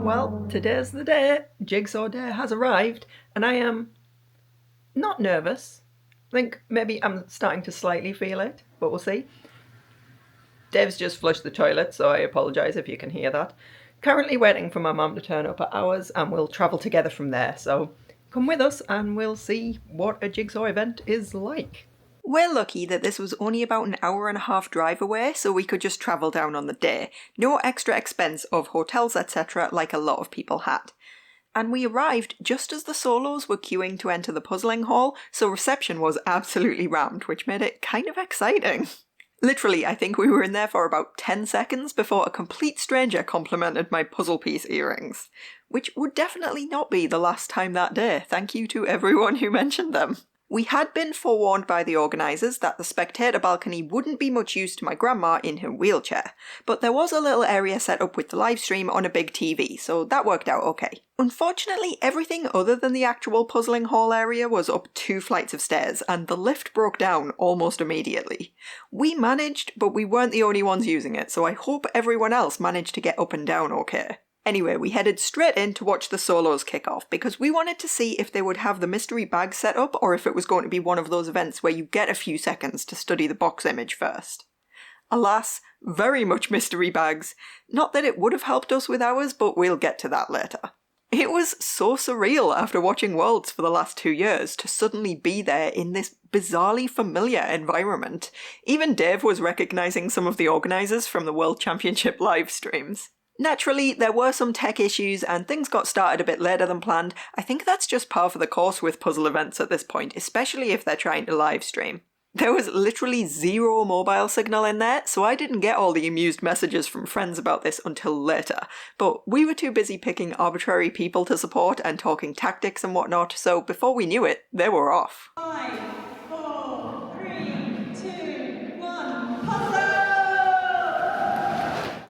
Well, today's the day. Jigsaw Day has arrived, and I am not nervous. I think maybe I'm starting to slightly feel it, but we'll see. Dave's just flushed the toilet, so I apologise if you can hear that. Currently waiting for my mum to turn up at ours, and we'll travel together from there, so come with us and we'll see what a Jigsaw event is like. We're lucky that this was only about an hour and a half drive away, so we could just travel down on the day. No extra expense of hotels, etc., like a lot of people had. And we arrived just as the solos were queuing to enter the puzzling hall, so reception was absolutely rammed, which made it kind of exciting. Literally, I think we were in there for about 10 seconds before a complete stranger complimented my puzzle piece earrings. Which would definitely not be the last time that day, thank you to everyone who mentioned them. We had been forewarned by the organisers that the spectator balcony wouldn't be much use to my grandma in her wheelchair, but there was a little area set up with the live stream on a big TV, so that worked out okay. Unfortunately, everything other than the actual puzzling hall area was up 2 flights of stairs, and the lift broke down almost immediately. We managed, but we weren't the only ones using it, so I hope everyone else managed to get up and down okay. Anyway, we headed straight in to watch the solos kick off because we wanted to see if they would have the mystery bag set up or if it was going to be one of those events where you get a few seconds to study the box image first. Alas, very much mystery bags. Not that it would have helped us with ours, but we'll get to that later. It was so surreal after watching Worlds for the last 2 years to suddenly be there in this bizarrely familiar environment. Even Dave was recognising some of the organisers from the World Championship live streams. Naturally, there were some tech issues and things got started a bit later than planned. I think that's just par for the course with puzzle events at this point, especially if they're trying to live stream. There was literally 0 mobile signal in there, so I didn't get all the amused messages from friends about this until later, but we were too busy picking arbitrary people to support and talking tactics and whatnot, so before we knew it, they were off. 5, 4, 3, 2, 1, puzzle!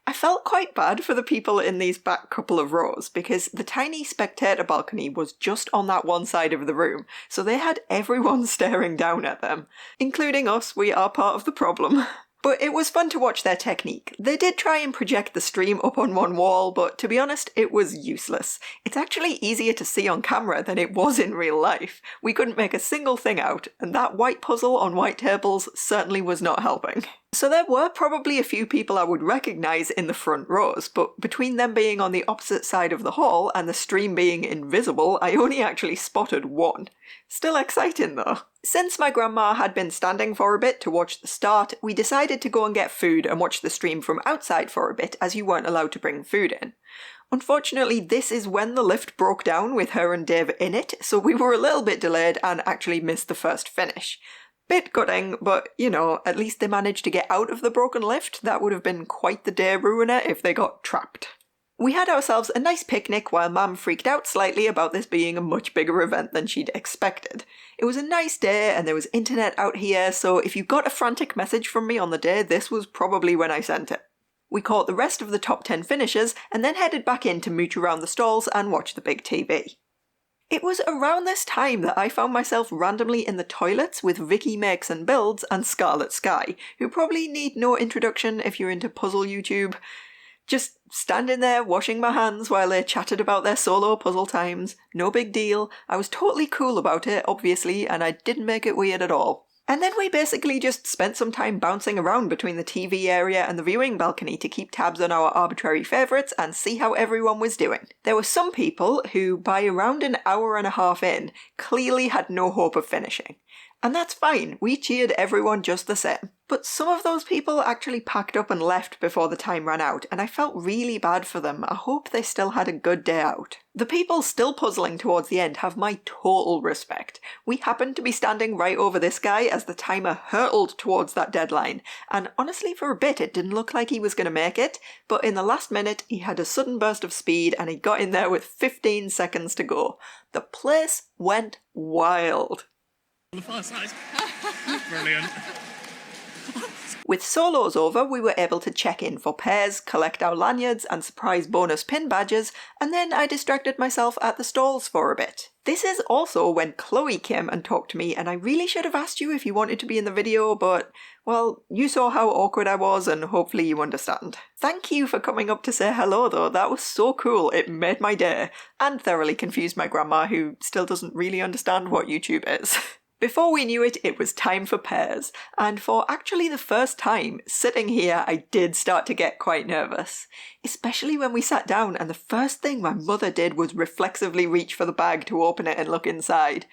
I felt quite bad for the people in these back couple of rows because the tiny spectator balcony was just on that one side of the room, so they had everyone staring down at them. Including us, we are part of the problem. But it was fun to watch their technique. They did try and project the stream up on one wall, but to be honest, it was useless. It's actually easier to see on camera than it was in real life. We couldn't make a single thing out, and that white puzzle on white tables certainly was not helping. So there were probably a few people I would recognise in the front rows, but between them being on the opposite side of the hall and the stream being invisible, I only actually spotted one. Still exciting though. Since my grandma had been standing for a bit to watch the start, we decided to go and get food and watch the stream from outside for a bit as you weren't allowed to bring food in. Unfortunately, this is when the lift broke down with her and Dave in it, so we were a little bit delayed and actually missed the first finish. Bit gutting, but you know, at least they managed to get out of the broken lift. That would have been quite the day ruiner if they got trapped. We had ourselves a nice picnic while Mum freaked out slightly about this being a much bigger event than she'd expected. It was a nice day and there was internet out here, so if you got a frantic message from me on the day, this was probably when I sent it. We caught the rest of the top 10 finishers and then headed back in to mooch around the stalls and watch the big TV. It was around this time that I found myself randomly in the toilets with Vicky Makes and Builds and Scarlet Sky, who probably need no introduction if you're into puzzle YouTube. Just standing there washing my hands while they chatted about their solo puzzle times. No big deal. I was totally cool about it, obviously, and I didn't make it weird at all. And then we basically just spent some time bouncing around between the TV area and the viewing balcony to keep tabs on our arbitrary favourites and see how everyone was doing. There were some people who, by around an hour and a half in, clearly had no hope of finishing. And that's fine, we cheered everyone just the same. But some of those people actually packed up and left before the time ran out, and I felt really bad for them. I hope they still had a good day out. The people still puzzling towards the end have my total respect. We happened to be standing right over this guy as the timer hurtled towards that deadline, and honestly for a bit it didn't look like he was going to make it, but in the last minute he had a sudden burst of speed and he got in there with 15 seconds to go. The place went wild. The far side. Brilliant. With solos over, we were able to check in for pairs, collect our lanyards and surprise bonus pin badges, and then I distracted myself at the stalls for a bit. This is also when Chloe came and talked to me, and I really should have asked you if you wanted to be in the video, but, well, you saw how awkward I was and hopefully you understand. Thank you for coming up to say hello though, that was so cool, it made my day, and thoroughly confused my grandma who still doesn't really understand what YouTube is. Before we knew it, it was time for pairs, and for actually the first time, sitting here I did start to get quite nervous. Especially when we sat down and the first thing my mother did was reflexively reach for the bag to open it and look inside.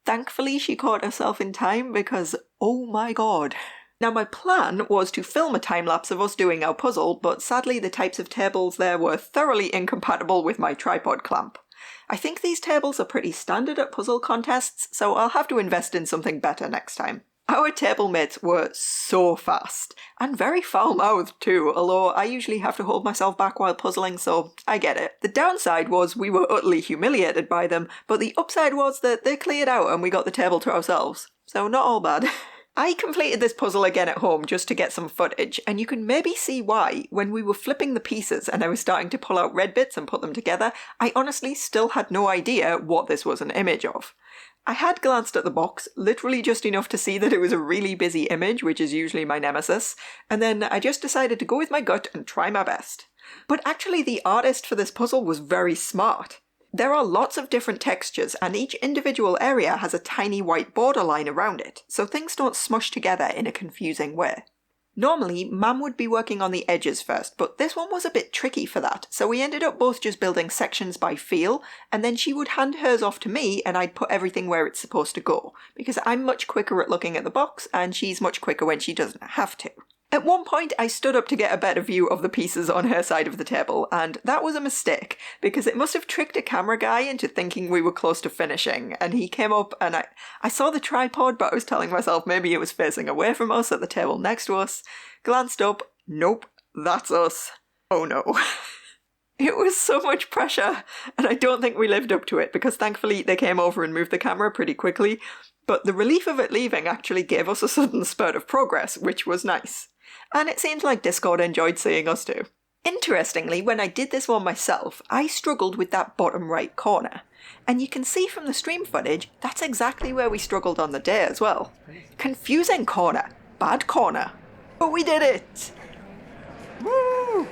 Thankfully she caught herself in time because, oh my god. Now my plan was to film a time-lapse of us doing our puzzle, but sadly the types of tables there were thoroughly incompatible with my tripod clamp. I think these tables are pretty standard at puzzle contests, so I'll have to invest in something better next time. Our table mates were so fast, and very foul-mouthed too, although I usually have to hold myself back while puzzling, so I get it. The downside was we were utterly humiliated by them, but the upside was that they cleared out and we got the table to ourselves, so not all bad. I completed this puzzle again at home just to get some footage, and you can maybe see why, when we were flipping the pieces and I was starting to pull out red bits and put them together, I honestly still had no idea what this was an image of. I had glanced at the box, literally just enough to see that it was a really busy image, which is usually my nemesis, and then I just decided to go with my gut and try my best. But actually the artist for this puzzle was very smart. There are lots of different textures and each individual area has a tiny white borderline around it, so things don't smush together in a confusing way. Normally, Mum would be working on the edges first, but this one was a bit tricky for that, so we ended up both just building sections by feel, and then she would hand hers off to me and I'd put everything where it's supposed to go, because I'm much quicker at looking at the box and she's much quicker when she doesn't have to. At one point I stood up to get a better view of the pieces on her side of the table, and that was a mistake, because it must have tricked a camera guy into thinking we were close to finishing, and he came up and I saw the tripod, but I was telling myself maybe it was facing away from us at the table next to us, glanced up, nope, that's us. Oh no. It was so much pressure, and I don't think we lived up to it, because thankfully they came over and moved the camera pretty quickly, but the relief of it leaving actually gave us a sudden spurt of progress, which was nice. And it seems like Discord enjoyed seeing us too. Interestingly, when I did this one myself, I struggled with that bottom right corner. And you can see from the stream footage, that's exactly where we struggled on the day as well. Confusing corner. Bad corner. But we did it! Woo!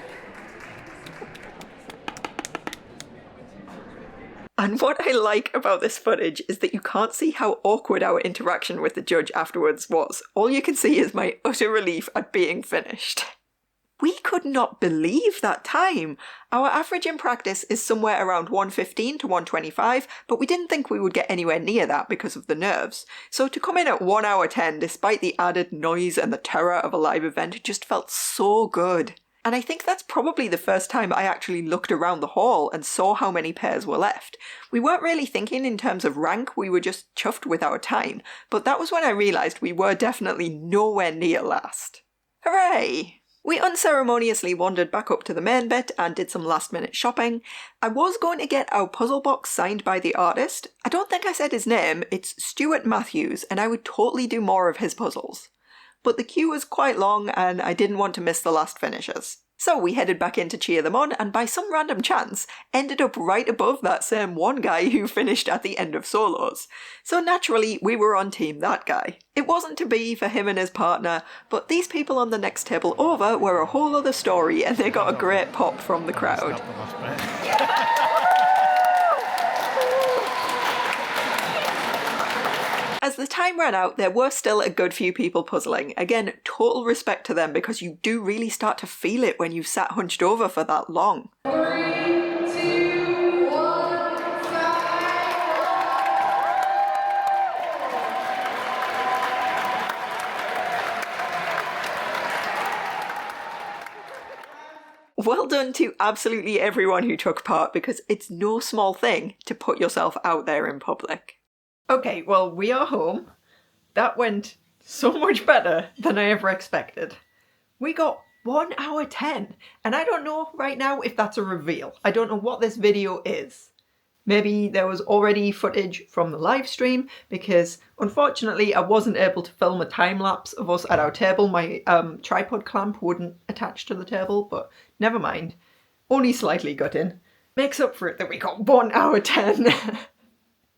And what I like about this footage is that you can't see how awkward our interaction with the judge afterwards was. All you can see is my utter relief at being finished. We could not believe that time! Our average in practice is somewhere around 1:15 to 1:25, but we didn't think we would get anywhere near that because of the nerves. So to come in at 1:10 despite the added noise and the terror of a live event just felt so good. And I think that's probably the first time I actually looked around the hall and saw how many pairs were left. We weren't really thinking in terms of rank, we were just chuffed with our time, but that was when I realised we were definitely nowhere near last. Hooray! We unceremoniously wandered back up to the main bit and did some last minute shopping. I was going to get our puzzle box signed by the artist. I don't think I said his name, it's Stuart Matthews, and I would totally do more of his puzzles. But the queue was quite long and I didn't want to miss the last finishes. So we headed back in to cheer them on, and by some random chance, ended up right above that same one guy who finished at the end of solos. So naturally, we were on team that guy. It wasn't to be for him and his partner, but these people on the next table over were a whole other story, and they got a great pop from the crowd. As the time ran out, there were still a good few people puzzling. Again, total respect to them because you do really start to feel it when you've sat hunched over for that long. 3, 2, 1, Well done to absolutely everyone who took part, because it's no small thing to put yourself out there in public. Okay, well, we are home. That went so much better than I ever expected. We got 1:10, and I don't know right now if that's a reveal. I don't know what this video is. Maybe there was already footage from the live stream, because unfortunately I wasn't able to film a time lapse of us at our table. My tripod clamp wouldn't attach to the table, but never mind. Only slightly gutting. Makes up for it that we got 1:10.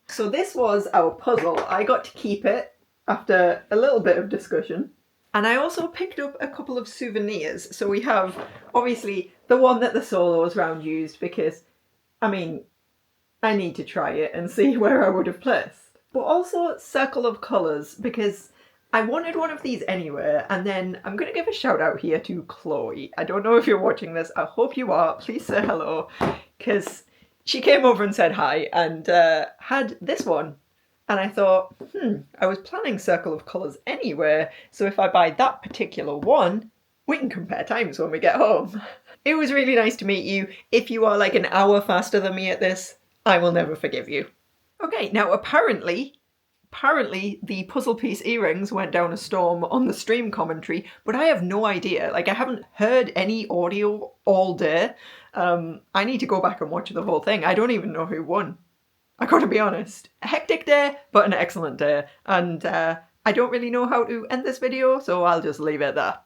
So this was our puzzle. I got to keep it after a little bit of discussion. And I also picked up a couple of souvenirs. So we have, obviously, the one that the solos round used because, I mean, I need to try it and see where I would have placed. But also Circle of Colours because I wanted one of these anywhere. And then I'm going to give a shout out here to Chloe. I don't know if you're watching this. I hope you are. Please say hello. Because she came over and said hi and had this one. And I thought, I was planning Circle of Colours anywhere, so if I buy that particular one, we can compare times when we get home. It was really nice to meet you. If you are like an hour faster than me at this, I will never forgive you. Okay, now apparently the puzzle piece earrings went down a storm on the stream commentary, but I have no idea. Like, I haven't heard any audio all day. I need to go back and watch the whole thing. I don't even know who won. I gotta be honest. A hectic day, but an excellent day. And I don't really know how to end this video, so I'll just leave it there.